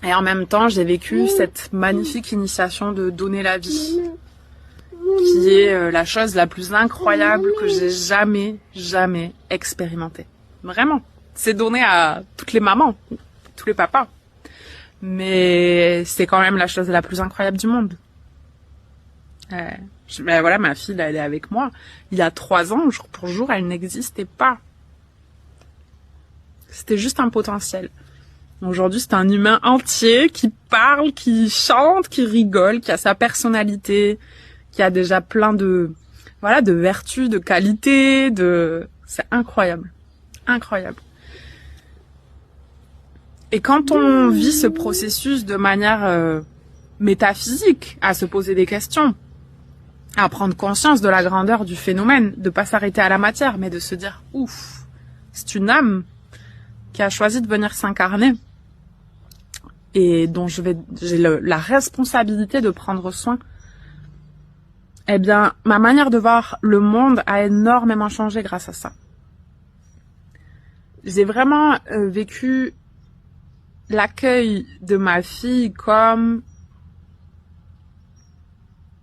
Et en même temps, j'ai vécu cette magnifique initiation de donner la vie, qui est la chose la plus incroyable que j'ai jamais expérimentée. Vraiment. C'est donné à toutes les mamans, tous les papas. Mais c'est quand même la chose la plus incroyable du monde. Ben voilà, ma fille, là, elle est avec moi. Il y a 3 ans, jour pour jour, elle n'existait pas. C'était juste un potentiel. Aujourd'hui, c'est un humain entier qui parle, qui chante, qui rigole, qui a sa personnalité, qui a déjà plein de, voilà, de vertus, de qualités, c'est incroyable. Incroyable. Et quand on vit ce processus de manière métaphysique, à se poser des questions, à prendre conscience de la grandeur du phénomène, de pas s'arrêter à la matière, mais de se dire, ouf, c'est une âme qui a choisi de venir s'incarner et dont j'ai la responsabilité de prendre soin. Eh bien, ma manière de voir le monde a énormément changé grâce à ça. J'ai vraiment vécu l'accueil de ma fille comme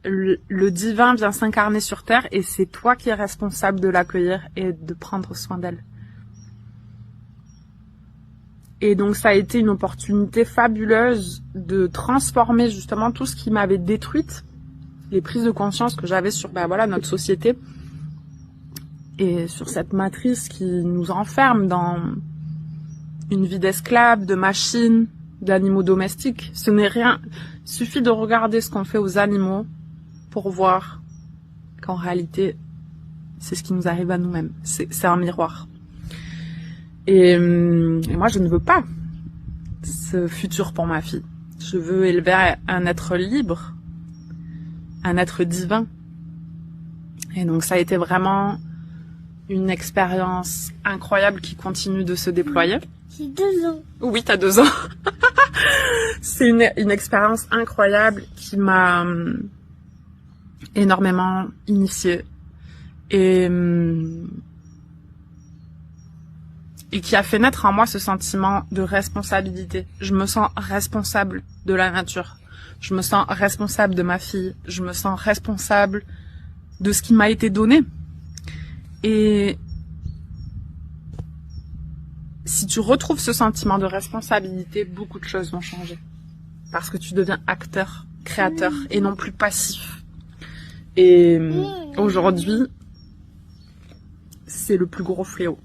le divin vient s'incarner sur terre et c'est toi qui es responsable de l'accueillir et de prendre soin d'elle. Et donc ça a été une opportunité fabuleuse de transformer justement tout ce qui m'avait détruite, les prises de conscience que j'avais sur voilà, notre société et sur cette matrice qui nous enferme dans une vie d'esclaves, de machines, d'animaux domestiques. Ce n'est rien. Il suffit de regarder ce qu'on fait aux animaux pour voir qu'en réalité, c'est ce qui nous arrive à nous-mêmes. C'est un miroir. Et moi, je ne veux pas ce futur pour ma fille. Je veux élever un être libre, un être divin. Et donc, ça a été vraiment une expérience incroyable qui continue de se déployer. J'ai 2 ans. Oui, t'as 2 ans. C'est une expérience incroyable qui m'a énormément initiée et qui a fait naître en moi ce sentiment de responsabilité. Je me sens responsable de la nature. Je me sens responsable de ma fille. Je me sens responsable de ce qui m'a été donné. Et si tu retrouves ce sentiment de responsabilité, beaucoup de choses vont changer. Parce que tu deviens acteur, créateur et non plus passif. Et aujourd'hui, c'est le plus gros fléau.